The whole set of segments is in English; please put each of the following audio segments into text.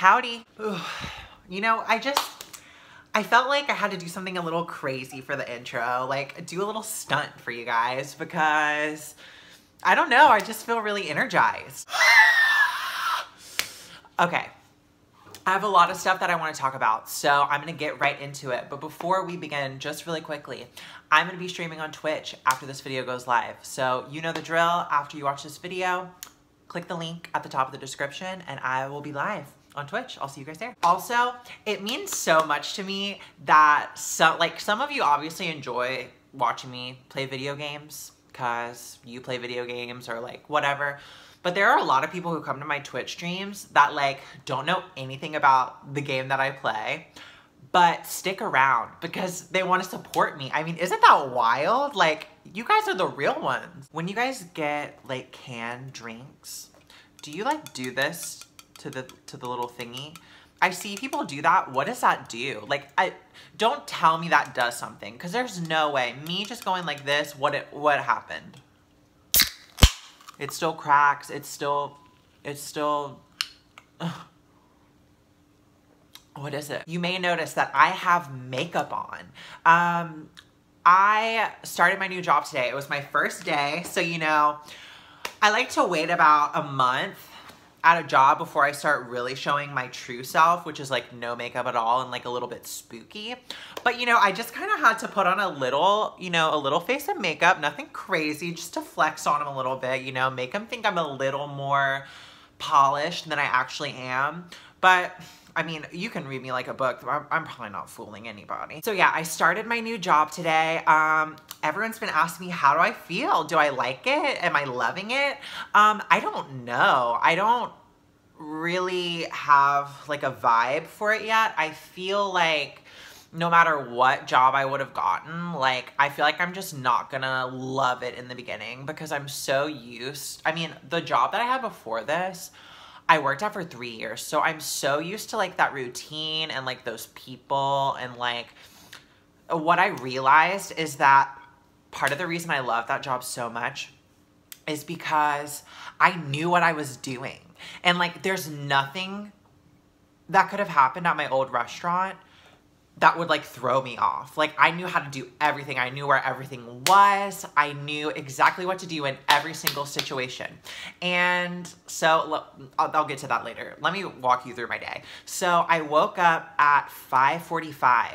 Howdy. You know, I felt like I had to do something a little crazy for the intro, like do a little stunt for you guys because, I don't know, I just feel really energized. Okay, I have a lot of stuff that I want to talk about, so I'm going to get right into it. But before we begin, just really quickly, I'm going to be streaming on Twitch after this video goes live. So you know the drill. After you watch this video, click the link at the top of the description and I will be live on Twitch. I'll see you guys there. Also, it means so much to me that some of you obviously enjoy watching me play video games because you play video games or like whatever. But there are a lot of people who come to my Twitch streams that like don't know anything about the game that I play, but stick around because they want to support me. I mean, isn't that wild? Like, you guys are the real ones. When you guys get like canned drinks, do you like do this to the little thingy? I see people do that. What does that do? Like, don't tell me that does something, because there's no way. Me just going like this, what happened? It still cracks. It's still, what is it? You may notice that I have makeup on. I started my new job today. It was my first day. So, you know, I like to wait about a month at a job before I start really showing my true self, which is like no makeup at all and like a little bit spooky. But you know, I just kind of had to put on a little, you know, a little face of makeup, nothing crazy, just to flex on them a little bit, you know, make them think I'm a little more polished than I actually am. But I mean, you can read me like a book. I'm probably not fooling anybody. So yeah, I started my new job today. Everyone's been asking me, how do I feel? Do I like it? Am I loving it? I don't know. I don't really have like a vibe for it yet. I feel like no matter what job I would have gotten, like, I feel like I'm just not gonna love it in the beginning because I'm so used. I mean, the job that I had before this, I worked at for 3 years, so I'm so used to like that routine and like those people, and like what I realized is that part of the reason I love that job so much is because I knew what I was doing. And like there's nothing that could have happened at my old restaurant that would like throw me off. Like, I knew how to do everything. I knew where everything was. I knew exactly what to do in every single situation. And so I'll get to that later. Let me walk you through my day. So I woke up at 5:45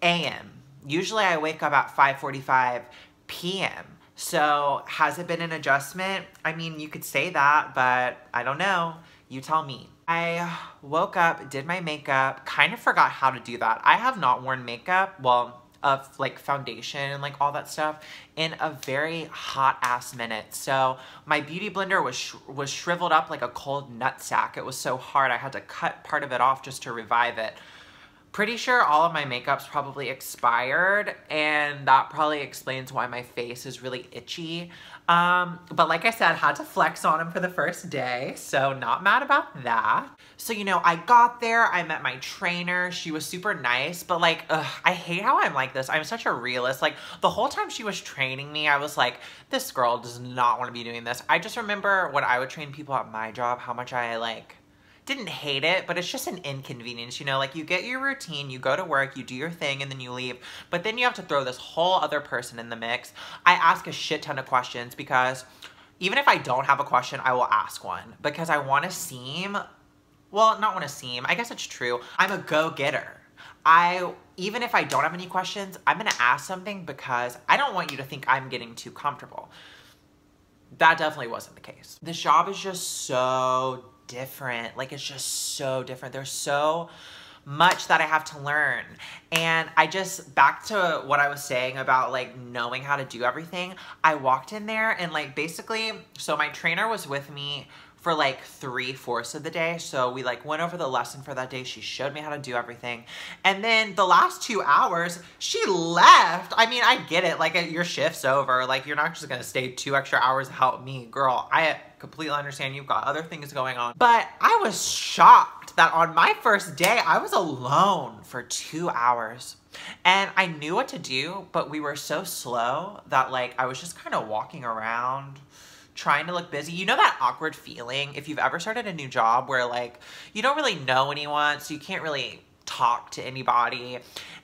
a.m. Usually I wake up at 5:45 p.m. So has it been an adjustment? I mean, you could say that, but I don't know. You tell me. I woke up, did my makeup, kind of forgot how to do that. I have not worn makeup, well, of like foundation and like all that stuff in a very hot ass minute. So my beauty blender was shriveled up like a cold nutsack. It was so hard I had to cut part of it off just to revive it. Pretty sure all of my makeup's probably expired, and that probably explains why my face is really itchy. But like I said, had to flex on him for the first day, so not mad about that. So, you know, I got there, I met my trainer, she was super nice, but like, I hate how I'm like this. I'm such a realist. Like, the whole time she was training me, I was like, this girl does not want to be doing this. I just remember when I would train people at my job, how much I like, didn't hate it, but it's just an inconvenience, you know, like you get your routine, you go to work, you do your thing, and then you leave, but then you have to throw this whole other person in the mix. I ask a shit ton of questions because even if I don't have a question, I will ask one because I want to seem, well, not want to seem, I guess it's true, I'm a go-getter. Even if I don't have any questions, I'm going to ask something because I don't want you to think I'm getting too comfortable. That definitely wasn't the case. This job is just so different. Like, it's just so different. There's so much that I have to learn. And back to what I was saying about like knowing how to do everything, I walked in there and like basically, so my trainer was with me for like 3/4 of the day. So we like went over the lesson for that day. She showed me how to do everything. And then the last 2 hours, she left. I mean, I get it. Like, your shift's over. Like, you're not just gonna stay 2 extra hours to help me. Girl, I completely understand you've got other things going on. But I was shocked that on my first day, I was alone for 2 hours. And I knew what to do, but we were so slow that like I was just kind of walking around trying to look busy. You know that awkward feeling if you've ever started a new job where like you don't really know anyone, so you can't really talk to anybody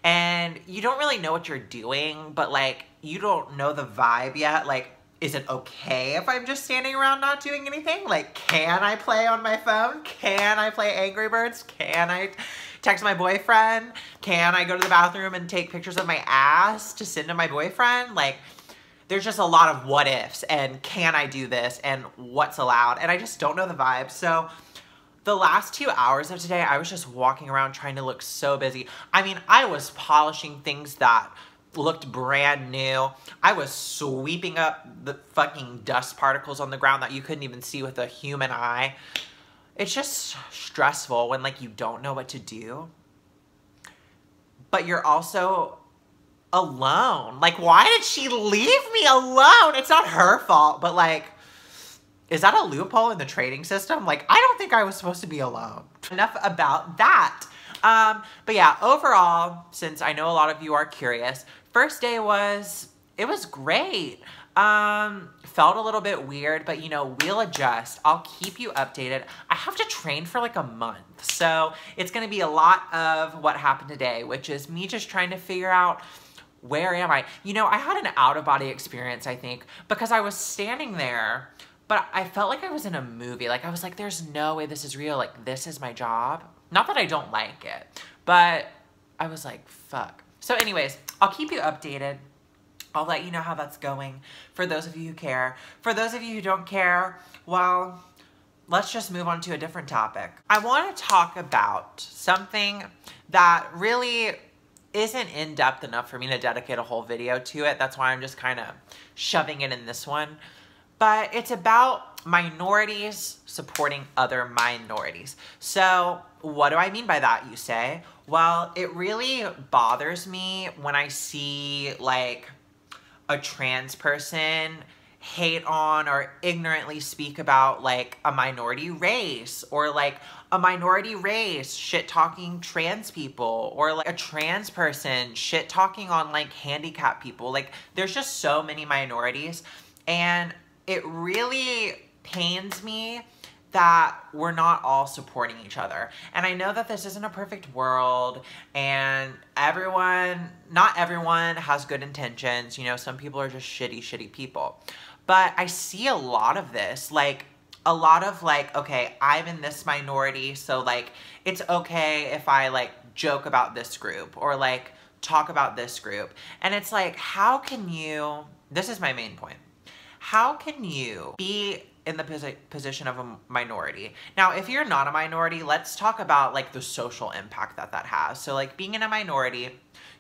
and you don't really know what you're doing, but like you don't know the vibe yet. Like, is it okay if I'm just standing around not doing anything? Like, can I play on my phone? Can I play Angry Birds? Can I text my boyfriend? Can I go to the bathroom and take pictures of my ass to send to my boyfriend? Like, there's just a lot of what ifs and can I do this and what's allowed, and I just don't know the vibe. So the last 2 hours of today, I was just walking around trying to look so busy. I mean, I was polishing things that looked brand new. I was sweeping up the fucking dust particles on the ground that you couldn't even see with a human eye. It's just stressful when like you don't know what to do, but you're also alone. Like, why did she leave me alone? It's not her fault, but like, is that a loophole in the trading system? Like, I don't think I was supposed to be alone. Enough about that. But yeah, overall, since I know a lot of you are curious, first day it was great. Felt a little bit weird, but you know, we'll adjust. I'll keep you updated. I have to train for like a month. So it's gonna be a lot of what happened today, which is me just trying to figure out, where am I? You know, I had an out-of-body experience, I think, because I was standing there, but I felt like I was in a movie. Like, I was like, there's no way this is real. Like, this is my job. Not that I don't like it, but I was like, fuck. So anyways, I'll keep you updated. I'll let you know how that's going for those of you who care. For those of you who don't care, well, let's just move on to a different topic. I want to talk about something that really isn't in-depth enough for me to dedicate a whole video to it. That's why I'm just kind of shoving it in this one. But it's about minorities supporting other minorities. So what do I mean by that, you say? Well, it really bothers me when I see like a trans person hate on or ignorantly speak about like a minority race, or like a minority race shit-talking trans people, or like a trans person shit-talking on like handicapped people. Like, there's just so many minorities, and it really pains me that we're not all supporting each other. And I know that this isn't a perfect world, and not everyone has good intentions. You know, some people are just shitty people. But I see a lot of this, like, a lot of like, okay, I'm in this minority, so like, it's okay if I like joke about this group or like talk about this group. And it's like, how can you, this is my main point, how can you be in the position of a minority? Now, if you're not a minority, let's talk about like the social impact that has. So like, being in a minority,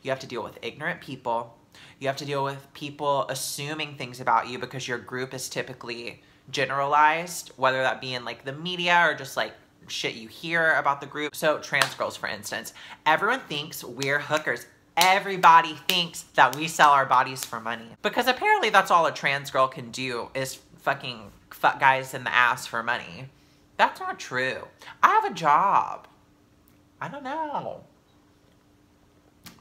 you have to deal with ignorant people. You have to deal with people assuming things about you because your group is typically generalized, whether that be in like the media or just like shit you hear about the group. So trans girls, for instance, everyone thinks we're hookers. Everybody thinks that we sell our bodies for money, because apparently that's all a trans girl can do is fucking fuck guys in the ass for money. That's not true. I have a job. I don't know.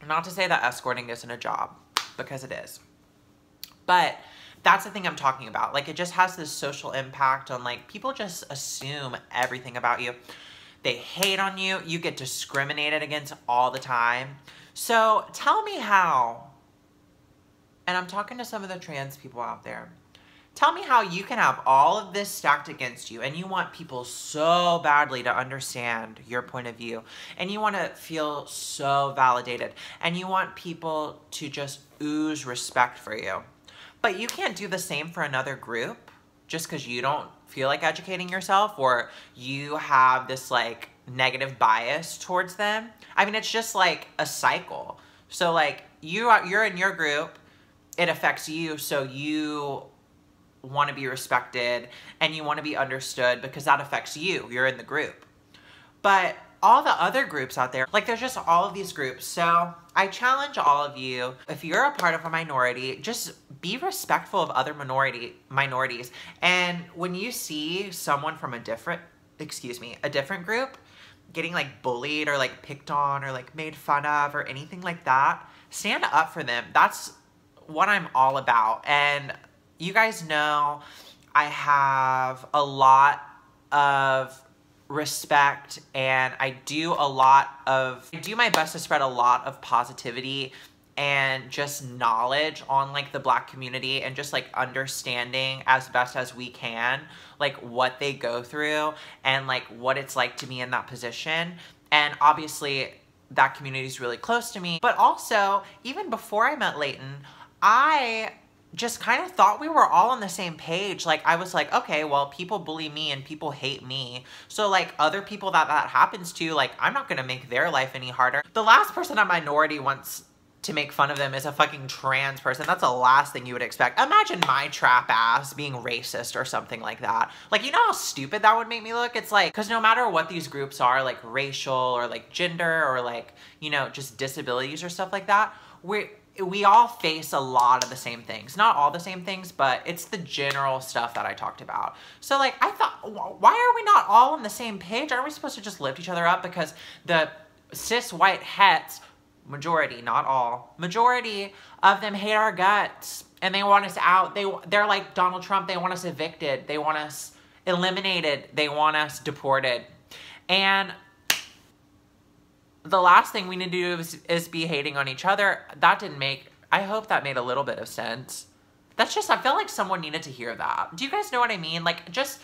Not to say that escorting isn't a job, because it is. But that's the thing I'm talking about. Like, it just has this social impact on like, people just assume everything about you. They hate on you. You get discriminated against all the time. So tell me how, and I'm talking to some of the trans people out there, tell me how you can have all of this stacked against you, and you want people so badly to understand your point of view, and you want to feel so validated, and you want people to just ooze respect for you. But you can't do the same for another group just because you don't feel like educating yourself, or you have this like negative bias towards them. I mean, it's just like a cycle. So like, you're in your group, it affects you, so you want to be respected and you want to be understood because that affects you. You're in the group. But all the other groups out there, like, there's just all of these groups. So I challenge all of you, if you're a part of a minority, just be respectful of other minorities. And when you see someone from a different group getting like bullied or like picked on or like made fun of or anything like that, stand up for them. That's what I'm all about. And you guys know I have a lot of respect, and I do my best to spread a lot of positivity and just knowledge on like the Black community, and just like understanding as best as we can like what they go through and like what it's like to be in that position. And obviously that community is really close to me, but also even before I met Leighton, I just kind of thought we were all on the same page. Like, I was like, okay, well, people bully me and people hate me. So, like, other people that happens to, like, I'm not gonna make their life any harder. The last person a minority wants to make fun of them is a fucking trans person. That's the last thing you would expect. Imagine my trap ass being racist or something like that. Like, you know how stupid that would make me look? It's like, because no matter what these groups are, like racial or like gender or like, you know, just disabilities or stuff like that, we all face a lot of the same things. Not all the same things, but it's the general stuff that I talked about. So like, I thought, why are we not all on the same page? Aren't we supposed to just lift each other up? Because the cis white hets, majority, not all, majority of them hate our guts and they want us out. They're like Donald Trump. They want us evicted. They want us eliminated. They want us deported. And the last thing we need to do is be hating on each other. That didn't make, I hope that made a little bit of sense. That's just, I feel like someone needed to hear that. Do you guys know what I mean? Like, just,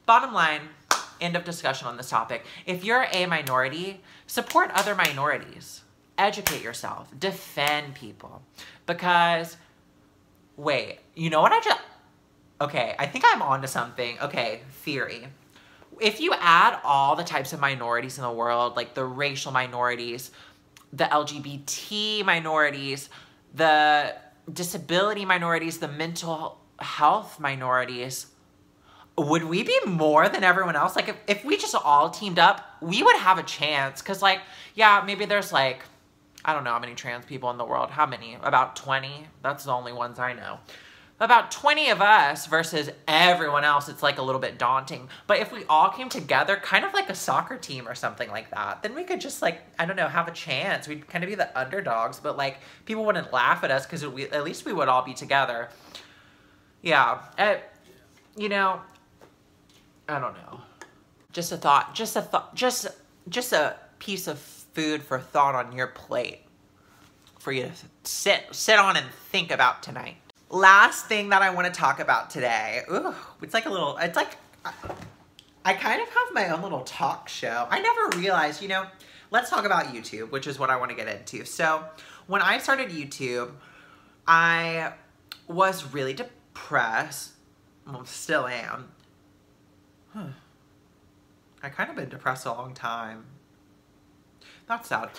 bottom line, end of discussion on this topic. If you're a minority, support other minorities. Educate yourself. Defend people. Because, wait, you know what okay, I think I'm onto something. Okay, theory. If you add all the types of minorities in the world, like the racial minorities, the LGBT minorities, the disability minorities, the mental health minorities, would we be more than everyone else? Like, if we just all teamed up, we would have a chance. Because, like, yeah, maybe there's, like, I don't know how many trans people in the world. How many? About 20? That's the only ones I know. About 20 of us versus everyone else, it's like a little bit daunting. But if we all came together, kind of like a soccer team or something like that, then we could just like, I don't know, have a chance. We'd kind of be the underdogs, but like people wouldn't laugh at us because at least we would all be together. Yeah, you know, I don't know. Just a thought, just a piece of food for thought on your plate for you to sit on and think about tonight. Last thing that I want to talk about today. Ooh, it's like I kind of have my own little talk show. I never realized, you know, let's talk about YouTube, which is what I want to get into. So when I started YouTube, I was really depressed. Well, still am. I kind of been depressed a long time. That's sad.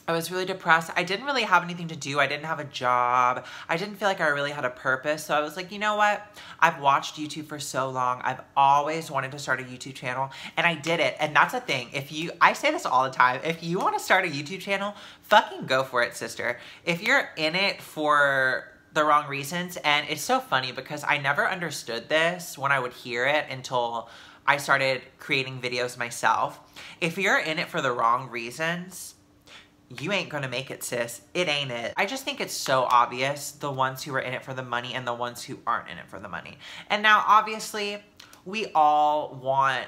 I was really depressed. I didn't really have anything to do. I didn't have a job. I didn't feel like I really had a purpose. So I was like, you know what? I've watched YouTube for so long. I've always wanted to start a YouTube channel, and I did it. And that's the thing. I say this all the time. If you want to start a YouTube channel, fucking go for it, sister. If you're in it for the wrong reasons, and it's so funny because I never understood this when I would hear it until I started creating videos myself. If you're in it for the wrong reasons, you ain't gonna make it, sis. It ain't it. I just think it's so obvious, the ones who are in it for the money and the ones who aren't in it for the money. And now, obviously, we all want,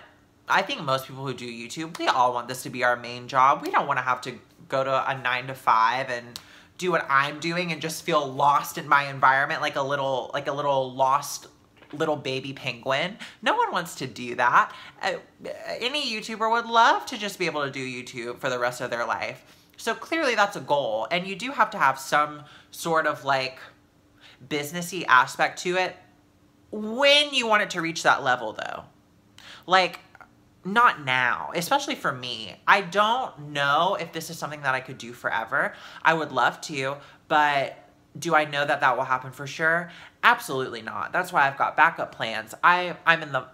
I think most people who do YouTube, we all want this to be our main job. We don't want to have to go to a 9-to-5 and do what I'm doing and just feel lost in my environment like a little lost little baby penguin. No one wants to do that. Any YouTuber would love to just be able to do YouTube for the rest of their life. So clearly that's a goal, and you do have to have some sort of like businessy aspect to it when you want it to reach that level though. Like, not now, especially for me. I don't know if this is something that I could do forever. I would love to, but do I know that that will happen for sure? Absolutely not. That's why I've got backup plans. I'm in the,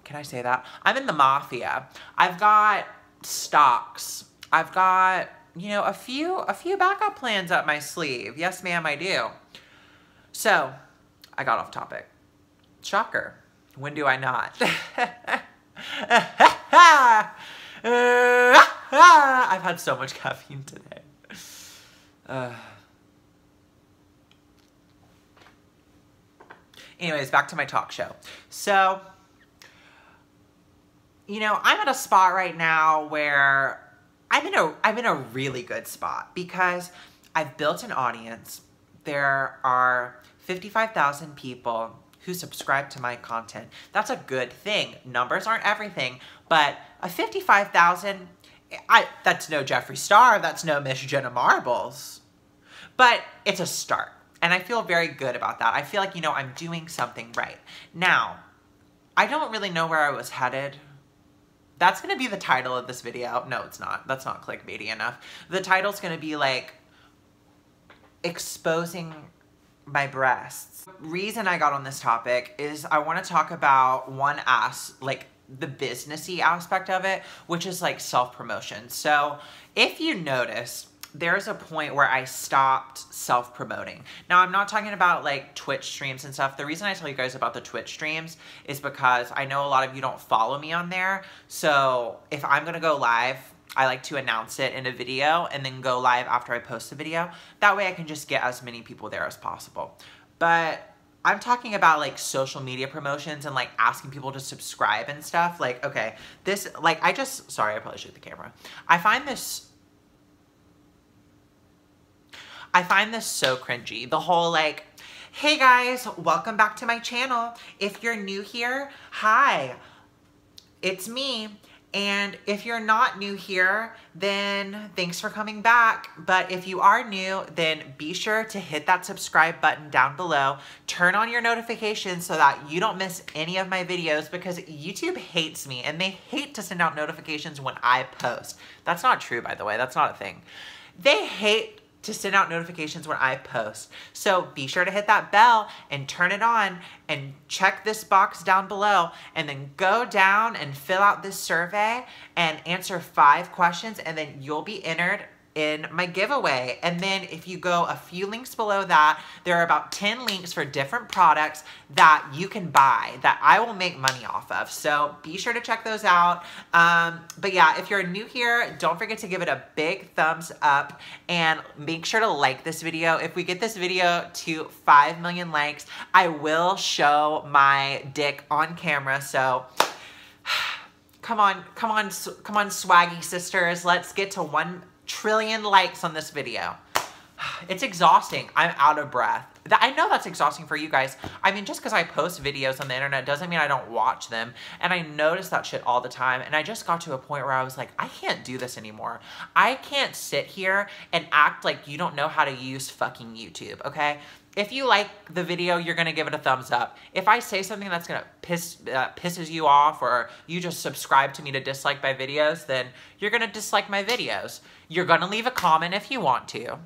can I say that? I'm in the mafia. I've got stocks. I've got, you know, a few backup plans up my sleeve. Yes, ma'am, I do. So, I got off topic. Shocker. When do I not? I've had so much caffeine today. Anyways, back to my talk show. So, you know, I'm at a spot right now where I'm in a really good spot because I've built an audience. There are 55,000 people who subscribe to my content. That's a good thing. Numbers aren't everything, but a 55,000, that's no Jeffree Star, that's no Miss Jenna Marbles, but it's a start. And I feel very good about that. I feel like, you know, I'm doing something right. Now, I don't really know where I was headed. That's going to be the title of this video. No, it's not. That's not clickbaity enough. The title's going to be like, exposing my breasts. Reason I got on this topic is I want to talk about like the businessy aspect of it, which is like self-promotion. So if you notice, there's a point where I stopped self-promoting. Now, I'm not talking about like Twitch streams and stuff. The reason I tell you guys about the Twitch streams is because I know a lot of you don't follow me on there. So if I'm gonna go live, I like to announce it in a video and then go live after I post the video. That way I can just get as many people there as possible. But I'm talking about like social media promotions and like asking people to subscribe and stuff. Like, okay, this, like sorry, I probably shook the camera. I find this so cringy. The whole like, hey guys, welcome back to my channel. If you're new here, hi, it's me. And if you're not new here, then thanks for coming back. But if you are new, then be sure to hit that subscribe button down below. Turn on your notifications so that you don't miss any of my videos because YouTube hates me and they hate to send out notifications when I post. That's not true, by the way. That's not a thing. They hate to send out notifications when I post. So be sure to hit that bell and turn it on and check this box down below and then go down and fill out this survey and answer 5 questions and then you'll be entered in my giveaway. And then if you go a few links below that, there are about 10 links for different products that you can buy that I will make money off of. So be sure to check those out. But yeah, if you're new here, don't forget to give it a big thumbs up and make sure to like this video. If we get this video to 5 million likes, I will show my dick on camera. So come on, swaggy sisters. Let's get to 1 trillion likes on this video. It's exhausting. I'm out of breath. I know that's exhausting for you guys. I mean, just because I post videos on the internet doesn't mean I don't watch them. And I notice that shit all the time. And I just got to a point where I was like, I can't do this anymore. I can't sit here and act like you don't know how to use fucking YouTube, okay? If you like the video, you're gonna give it a thumbs up. If I say something that's gonna pisses you off or you just subscribe to me to dislike my videos, then you're gonna dislike my videos. You're gonna leave a comment if you want to.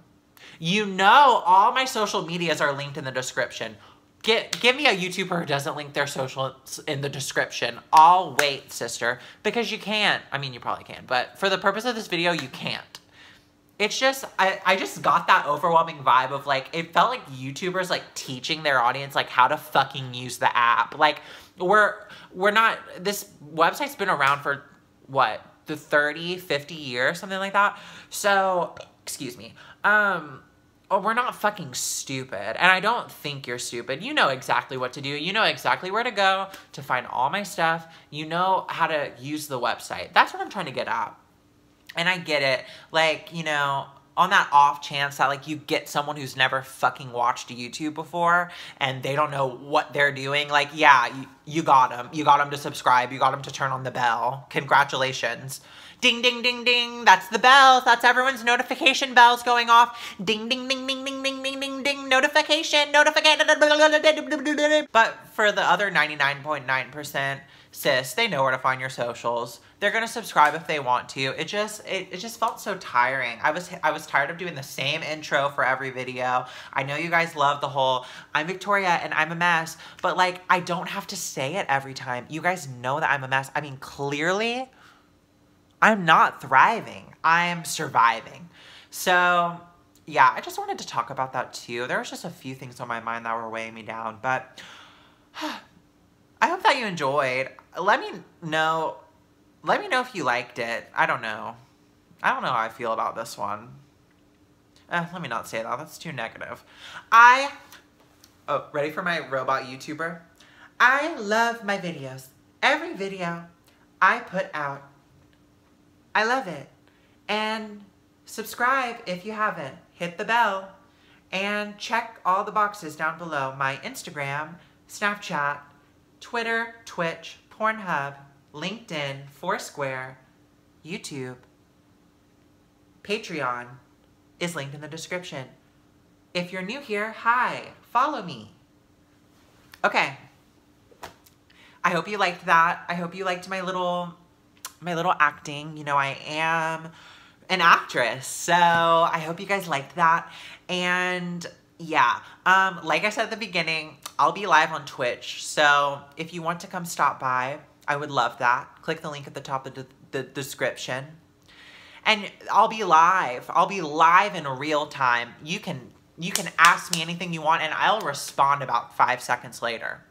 You know all my social medias are linked in the description. Give me a YouTuber who doesn't link their socials in the description. I'll wait, sister, because you can't. I mean, you probably can, but for the purpose of this video, you can't. It's just, I just got that overwhelming vibe of like, it felt like YouTubers like teaching their audience like how to fucking use the app. Like, we're not, this website's been around for what, the 30, 50 years, something like that. So, excuse me. We're not fucking stupid. And I don't think you're stupid. You know exactly what to do. You know exactly where to go to find all my stuff. You know how to use the website. That's what I'm trying to get at. And I get it, like, you know, on that off chance that, like, you get someone who's never fucking watched YouTube before and they don't know what they're doing, like, yeah, you got them. You got them to subscribe. You got them to turn on the bell. Congratulations. Ding, ding, ding, ding. That's the bells. That's everyone's notification bells going off. Ding, ding, ding, ding, ding, ding, ding, ding, ding. Notification. But for the other 99.9%, sis, they know where to find your socials. They're gonna subscribe if they want to. It just felt so tiring. I was tired of doing the same intro for every video. I know you guys love the whole I'm Victoria and I'm a mess, but like I don't have to say it every time. You guys know that I'm a mess. I mean, clearly I'm not thriving. I'm surviving. So yeah, I just wanted to talk about that too. There was just a few things on my mind that were weighing me down, but I hope that you enjoyed. Let me know if you liked it. I don't know. I don't know how I feel about this one. Let me not say that. That's too negative. I Oh, ready for my robot YouTuber? I love my videos. Every video I put out, I love it. And subscribe if you haven't. Hit the bell. And check all the boxes down below. My Instagram, Snapchat, Twitter, Twitch, Pornhub, LinkedIn, Foursquare, YouTube, Patreon is linked in the description. If you're new here, hi, follow me. Okay. I hope you liked that. I hope you liked my little acting. You know, I am an actress, so I hope you guys liked that. And yeah, like I said at the beginning, I'll be live on Twitch. So if you want to come stop by, I would love that. Click the link at the top of the description. And I'll be live. I'll be live in real time. You can ask me anything you want and I'll respond about 5 seconds later.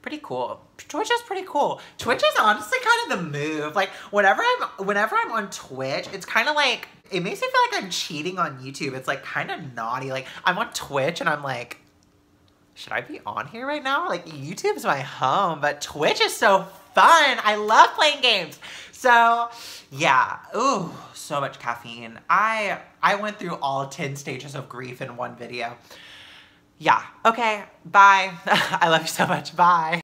Pretty cool. Twitch is pretty cool. Twitch is honestly kind of the move. Like whenever I'm on Twitch, it's kind of like, it makes me feel like I'm cheating on YouTube. It's like kind of naughty. Like I'm on Twitch and I'm like, should I be on here right now? Like YouTube's my home, but Twitch is so fun. I love playing games. So yeah, ooh, so much caffeine. I went through all 10 stages of grief in one video. Yeah, okay, bye. I love you so much, bye.